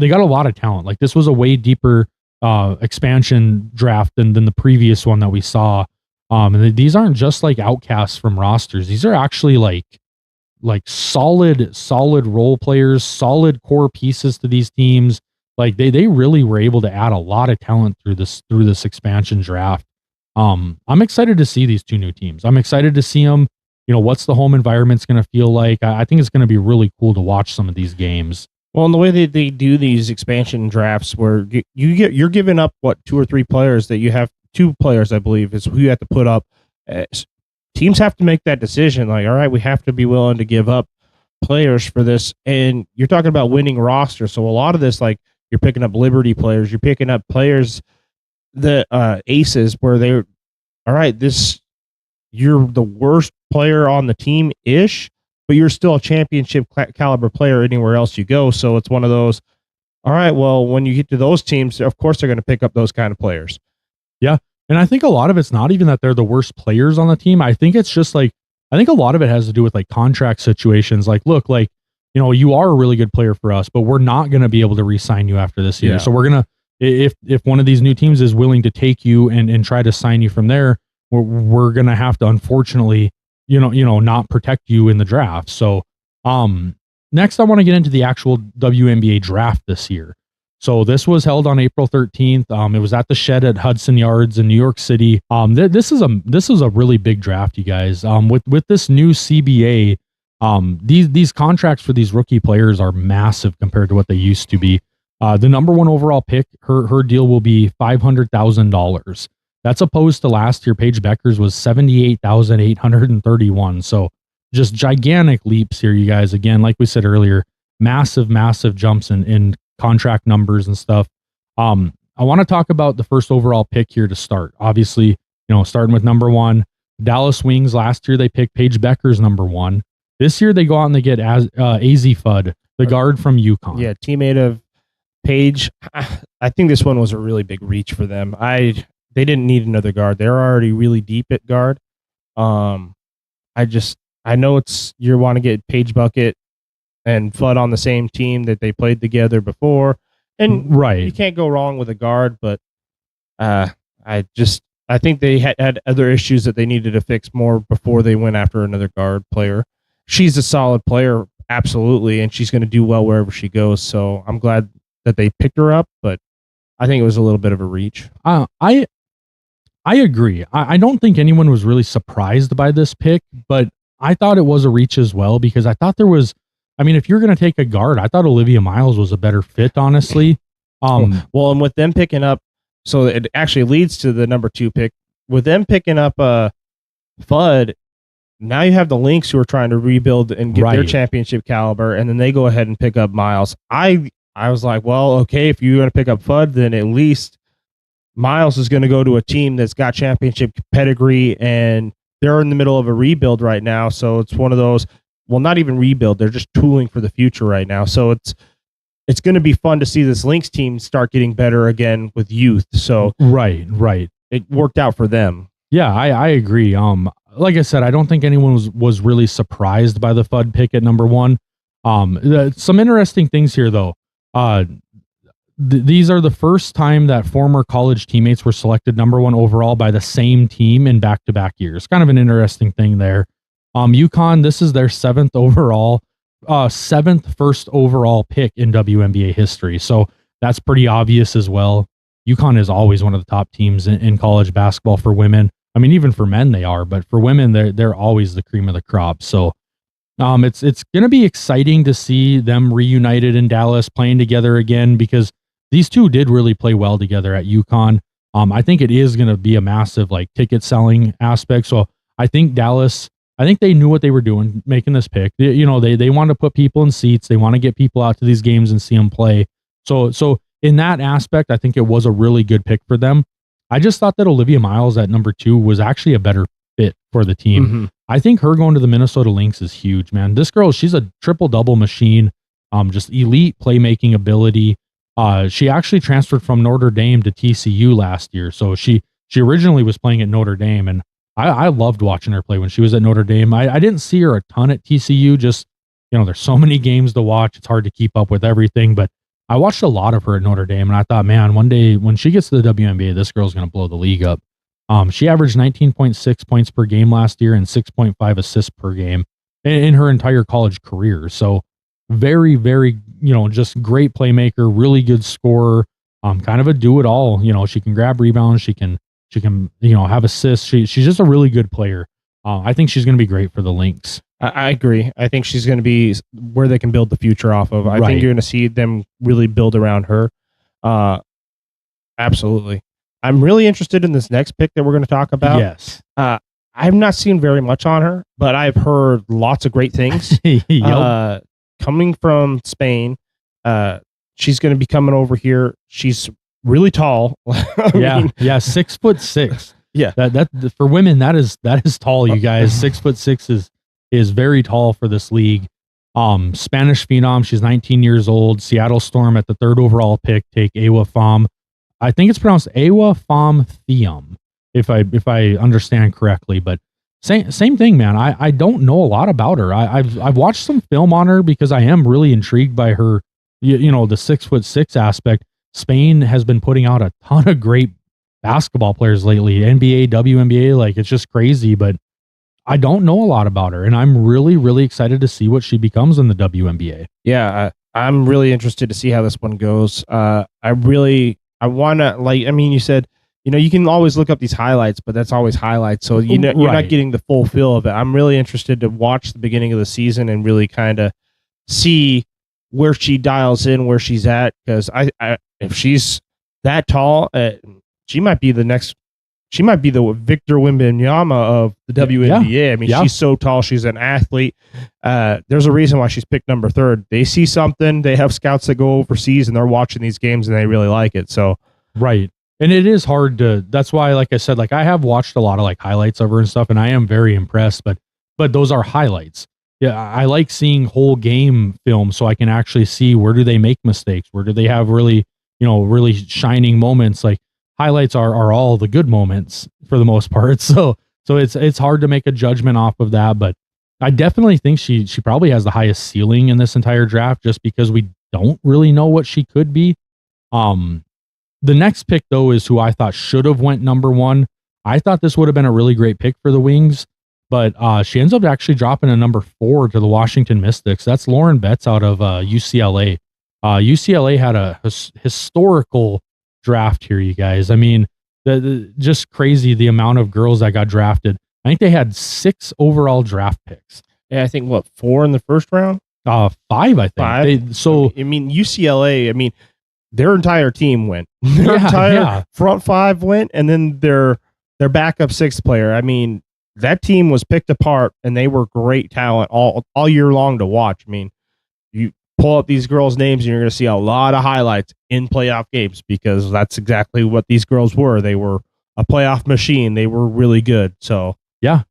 got a lot of talent. Like, this was a way deeper expansion draft than the previous one that we saw. And these aren't just like outcasts from rosters. These are actually like solid role players, solid core pieces to these teams. Like they really were able to add a lot of talent through this expansion draft. I'm excited to see these two new teams. I'm excited to see them. What's the home environment's going to feel like? I think it's going to be really cool to watch some of these games. Well, and the way that they do these expansion drafts, where you're giving up 2 or 3 players, that you have 2 players, I believe, is who you have to put up. Teams have to make that decision. Like, all right, we have to be willing to give up players for this. And you're talking about winning roster. So a lot of this, like, you're picking up Liberty players, you're picking up players, the aces, where they're, all right, you're the worst player on the team ish, but you're still a championship caliber player anywhere else you go. So it's one of those, all right, well, when you get to those teams, of course they're going to pick up those kind of players. Yeah. And I think a lot of it's not even that they're the worst players on the team. I think it's just like, I think a lot of it has to do with like contract situations. Like, look, like, you are a really good player for us, but we're not going to be able to re-sign you after this year. Yeah. So we're going to, if one of these new teams is willing to take you and try to sign you from there, we're going to have to, unfortunately, not protect you in the draft. So, next I want to get into the actual WNBA draft this year. So this was held on April 13th. It was at the Shed at Hudson Yards in New York City. This is a really big draft, you guys. With this new CBA, these contracts for these rookie players are massive compared to what they used to be. The number 1 overall pick, her deal will be $500,000. That's opposed to last year. Paige Bueckers was $78,831. So just gigantic leaps here, you guys. Again, like we said earlier, massive jumps in contract numbers and stuff. I want to talk about the first overall pick here to start. Obviously, starting with number 1, Dallas Wings. Last year they picked Paige Bueckers number 1. This year they go out and they get Azzi Fudd, the guard from UConn. Yeah, teammate of Paige. I think this one was a really big reach for them. They didn't need another guard. They're already really deep at guard. I know you want to get Paige Bucket and Fudd on the same team that they played together before. And right, you can't go wrong with a guard, but I think they had other issues that they needed to fix more before they went after another guard player. She's a solid player, absolutely, and she's going to do well wherever she goes. So I'm glad that they picked her up, but I think it was a little bit of a reach. I agree. I don't think anyone was really surprised by this pick, but I thought it was a reach as well, because I thought if you're going to take a guard, I thought Olivia Miles was a better fit, honestly. And with them picking up, so it actually leads to the number 2 pick. With them picking up Fudd, now you have the Lynx who are trying to rebuild and get their championship caliber, and then they go ahead and pick up Miles. I was like, well, okay, if you're going to pick up Fudd, then at least Miles is going to go to a team that's got championship pedigree, and they're in the middle of a rebuild right now. So it's one of those, well, not even rebuild. They're just tooling for the future right now. So it's going to be fun to see this Lynx team start getting better again with youth. So right. It worked out for them. Yeah, I agree. Like I said, I don't think anyone was really surprised by the Fudd pick at number one. Some interesting things here though. These are the first time that former college teammates were selected number one overall by the same team in back-to-back years. Kind of an interesting thing there. UConn, this is their seventh first overall pick in WNBA history. So that's pretty obvious as well. UConn is always one of the top teams in college basketball for women. I mean, even for men they are, but for women, they're always the cream of the crop. So it's going to be exciting to see them reunited in Dallas, playing together again, because these two did really play well together at UConn. I think it is going to be a massive like ticket selling aspect. So I think Dallas, I think they knew what they were doing making this pick. You know, they want to put people in seats. They want to get people out to these games and see them play. So in that aspect, I think it was a really good pick for them. I just thought that Olivia Miles at number 2 was actually a better fit for the team. Mm-hmm. I think her going to the Minnesota Lynx is huge, man. This girl, she's a triple-double machine, just elite playmaking ability. She actually transferred from Notre Dame to TCU last year. So she originally was playing at Notre Dame, and I loved watching her play when she was at Notre Dame. I didn't see her a ton at TCU, just, you know, there's so many games to watch. It's hard to keep up with everything, but I watched a lot of her at Notre Dame, and I thought, man, one day when she gets to the WNBA, this girl's going to blow the league up. She averaged 19.6 points per game last year and 6.5 assists per game in her entire college career. So very, very, you know, just great playmaker, really good scorer, kind of a do-it-all. You know, she can grab rebounds, she can, you know, have assists. She's just a really good player. I think she's going to be great for the Lynx. I agree. I think she's going to be where they can build the future off of. I think you're going to see them really build around her. Absolutely. I'm really interested in this next pick that we're going to talk about. Yes. I've not seen very much on her, but I've heard lots of great things. Yep. Coming from Spain, she's going to be coming over here. She's really tall. Yeah. 6'6". Yeah. That for women, that is tall, you guys. 6'6" is very tall for this league. Spanish phenom. She's 19 years old. Seattle Storm at the 3rd overall pick take Awa Pham. I think it's pronounced Awa Pham Thiam, if I understand correctly. But same thing, man. I don't know a lot about her. I've watched some film on her because I am really intrigued by her. You know, the 6'6" aspect. Spain has been putting out a ton of great basketball players lately. NBA, WNBA, like it's just crazy. But I don't know a lot about her, and I'm really, really excited to see what she becomes in the WNBA. Yeah, I'm really interested to see how this one goes. I want to, like, I mean, you said, you know, you can always look up these highlights, but that's always highlights. So, you know, you're not getting the full feel of it. I'm really interested to watch the beginning of the season and really kind of see where she dials in, where she's at. Because if she's that tall, she might be the Victor Wembanyama of the WNBA. Yeah. I mean, she's so tall. She's an athlete. There's a reason why she's picked number 3rd. They see something. They have scouts that go overseas and they're watching these games and they really like it. So, right. And it is hard to, that's why, like I said, like I have watched a lot of like highlights of her and stuff, and I am very impressed, but those are highlights. Yeah. I like seeing whole game film so I can actually see where do they make mistakes? Where do they have really, you know, really shining moments? Like, highlights are all the good moments for the most part. So it's hard to make a judgment off of that, but I definitely think she probably has the highest ceiling in this entire draft just because we don't really know what she could be. The next pick though is who I thought should have went number 1. I thought this would have been a really great pick for the Wings, but she ends up actually dropping a number 4 to the Washington Mystics. That's Lauren Betts out of UCLA. UCLA had a historical draft here, you guys. I mean, just crazy the amount of girls that got drafted. I think they had 6 overall draft picks. Yeah, I think 4 in the first round? 5, I think. 5. I mean, UCLA, I mean, their entire team went. Their entire front 5 went, and then their backup 6th player. I mean, that team was picked apart, and they were great talent all year long to watch. I mean, you pull up these girls' names, and you're going to see a lot of highlights in playoff games because that's exactly what these girls were. They were a playoff machine. They were really good. So yeah,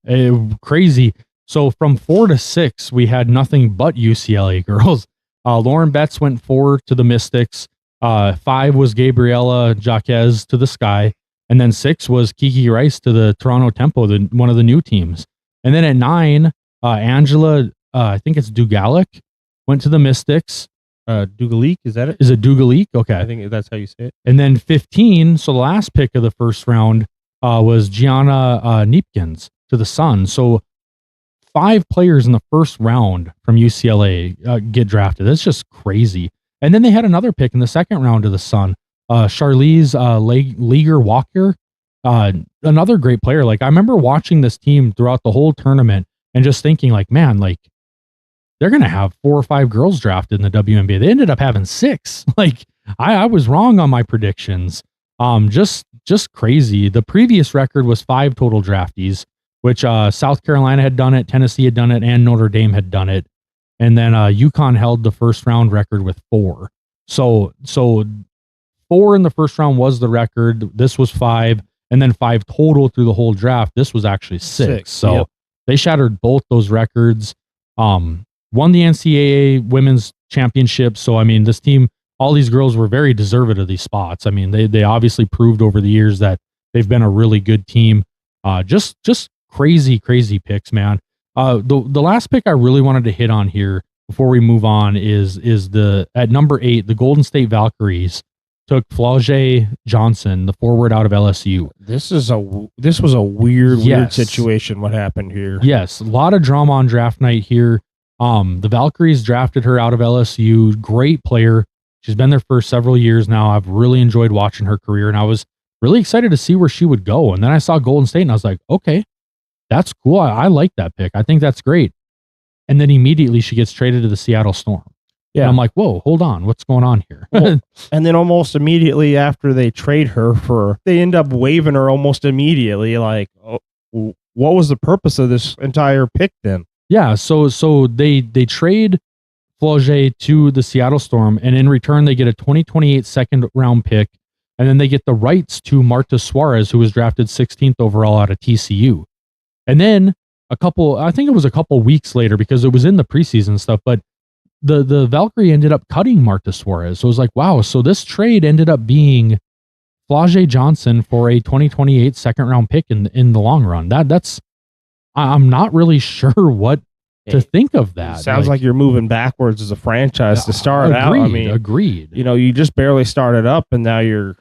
crazy. So from 4 to 6, we had nothing but UCLA girls. Lauren Betts went 4 to the Mystics. 5 was Gabriella Jaquez to the Sky. And then 6 was Kiki Rice to the Toronto Tempo, one of the new teams. And then at 9, Angela, I think it's Dugalic, went to the Mystics. Dugalic, is that it? Is it Dugalic? Okay. I think that's how you say it. And then 15, so the last pick of the first round was Gianna Neepkins to the Sun. So 5 players in the first round from UCLA get drafted. That's just crazy. And then they had another pick in the second round to the Sun. Charlize Leger-Walker, another great player. Like, I remember watching this team throughout the whole tournament and just thinking, like, man, like, they're going to have 4 or 5 girls drafted in the WNBA. They ended up having 6. Like, I was wrong on my predictions. Just crazy. The previous record was 5 total draftees, which South Carolina had done it, Tennessee had done it, and Notre Dame had done it. And then UConn held the first round record with 4. So 4 in the first round was the record. This was 5, and then 5 total through the whole draft. This was actually 6. So they shattered both those records. Won the NCAA women's championship. So, I mean, this team, all these girls were very deserving of these spots. I mean, they obviously proved over the years that they've been a really good team. Just crazy picks, man. The last pick I really wanted to hit on here before we move on is at number 8, the Golden State Valkyries took Flau'jae Johnson, the forward out of LSU. This was a weird situation. What happened here? Yes, a lot of drama on draft night here. The Valkyries drafted her out of LSU. Great player. She's been there for several years now. I've really enjoyed watching her career, and I was really excited to see where she would go. And then I saw Golden State, and I was like, okay, that's cool. I like that pick. I think that's great. And then immediately she gets traded to the Seattle Storm. Yeah. And I'm like, whoa, hold on. What's going on here? Well, and then almost immediately after they trade her they end up waiving her almost immediately. Like, what was the purpose of this entire pick then? Yeah. So they trade Flau'jae to the Seattle Storm, and in return, they get a 2028 second round pick. And then they get the rights to Marta Suarez, who was drafted 16th overall out of TCU. And then I think it was a couple weeks later, because it was in the preseason stuff, but the Valkyrie ended up cutting Marta Suarez. So it was like, wow. So this trade ended up being Flau'jae Johnson for a 2028 second round pick in the long run. I'm not really sure what to think of that. Sounds like you're moving backwards as a franchise to start out. I mean, agreed. You know, you just barely started up, and now you're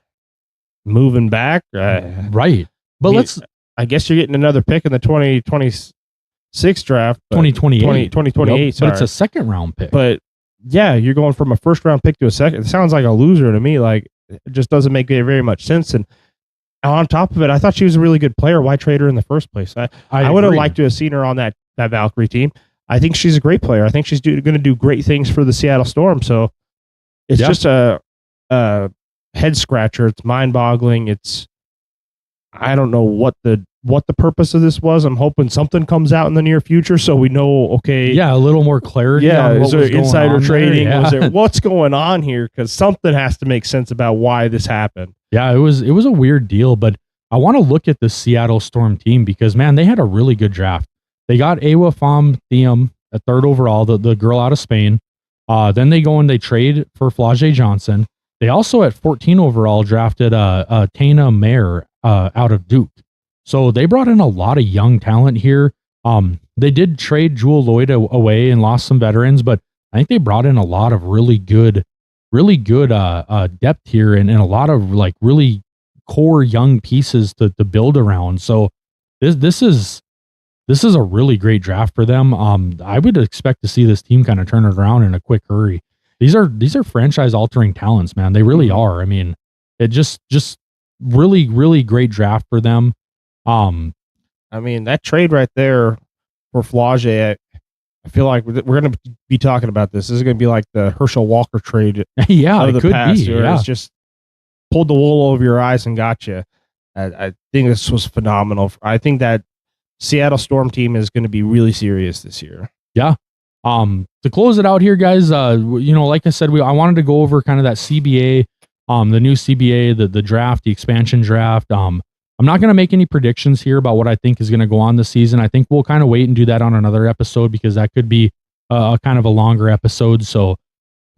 moving back. Right. But I guess you're getting another pick in the 2026 draft. 2028. 2028, sorry. But it's a second round pick. But yeah, you're going from a first round pick to a second. It sounds like a loser to me. Like, it just doesn't make very much sense. And on top of it, I thought she was a really good player. Why trade her in the first place? I would have liked to have seen her on that Valkyrie team. I think she's a great player. I think she's going to do great things for the Seattle Storm. So it's just a head scratcher. It's mind boggling. I don't know what the purpose of this was. I'm hoping something comes out in the near future so we know, okay. Yeah, a little more clarity. Yeah, is there insider trading? Yeah. Was there, what's going on here? Because something has to make sense about why this happened. Yeah, it was a weird deal, but I want to look at the Seattle Storm team because, man, they had a really good draft. They got Awa Phenom at 3rd overall, the girl out of Spain. Then they go and they trade for Flau'jae Johnson. They also at 14 overall drafted Tana Mayer out of Duke. So they brought in a lot of young talent here. They did trade Jewel Lloyd away and lost some veterans, but I think they brought in a lot of really good depth here and a lot of like really core young pieces to build around. So this is a really great draft for them. I would expect to see this team kind of turn it around in a quick hurry. These are franchise altering talents, man. They really are. I mean, it just really, really great draft for them. I mean, that trade right there for Flau'jae, I feel like we're going to be talking about this. This is going to be like the Herschel Walker trade. Yeah, of the it could past, be. where Yeah. It's just pulled the wool over your eyes and got you. I think this was phenomenal. I think that Seattle Storm team is going to be really serious this year. Yeah. To close it out here, guys, like I said, I wanted to go over kind of that CBA, the new CBA, the draft, the expansion draft. I'm not going to make any predictions here about what I think is going to go on this season. I think we'll kind of wait and do that on another episode because that could be a kind of a longer episode. So,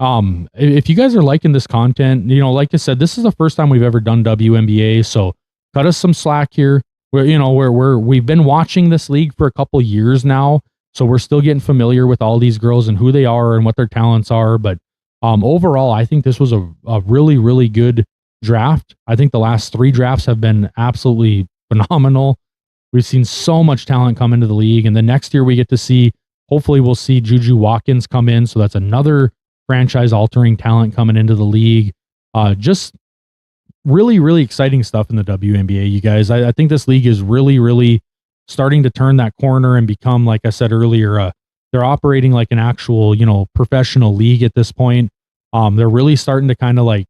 if you guys are liking this content, like I said, this is the first time we've ever done WNBA. So cut us some slack here. We've been watching this league for a couple years now, so we're still getting familiar with all these girls and who they are and what their talents are. But overall, I think this was a really, really good draft. I think the last 3 drafts have been absolutely phenomenal. We've seen so much talent come into the league, and then next year we get to see, hopefully we'll see Juju Watkins come in. So that's another franchise altering talent coming into the league. Just really, really exciting stuff in the WNBA, you guys. I think this league is really, really starting to turn that corner and become, like I said earlier, they're operating like an actual, professional league at this point. They're really starting to kind of like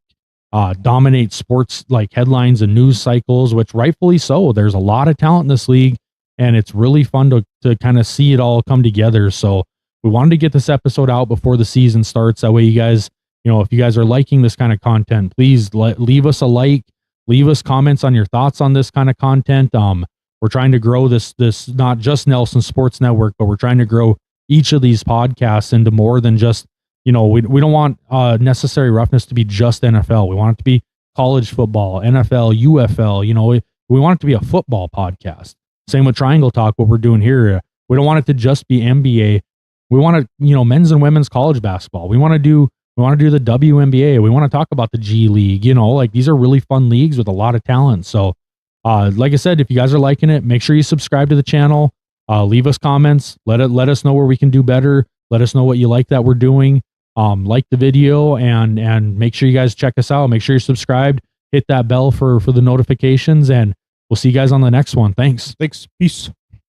dominate sports like headlines and news cycles, which rightfully so. There's a lot of talent in this league, and it's really fun to kind of see it all come together. So we wanted to get this episode out before the season starts. That way you guys, if you guys are liking this kind of content, please leave us a like, leave us comments on your thoughts on this kind of content. We're trying to grow this not just Nelson Sports Network, but we're trying to grow each of these podcasts into more than just, we don't want Necessary Roughness to be just NFL. We want it to be college football, NFL, UFL. We want it to be a football podcast. Same with Triangle Talk, what we're doing here. We don't want it to just be NBA. We want to, men's and women's college basketball. We want to do the WNBA. We want to talk about the G League. These are really fun leagues with a lot of talent. So, like I said, if you guys are liking it, make sure you subscribe to the channel. Leave us comments. Let us know where we can do better. Let us know what you like that we're doing. Like the video and make sure you guys check us out. Make sure you're subscribed. Hit that bell for the notifications, and we'll see you guys on the next one. Thanks. Peace.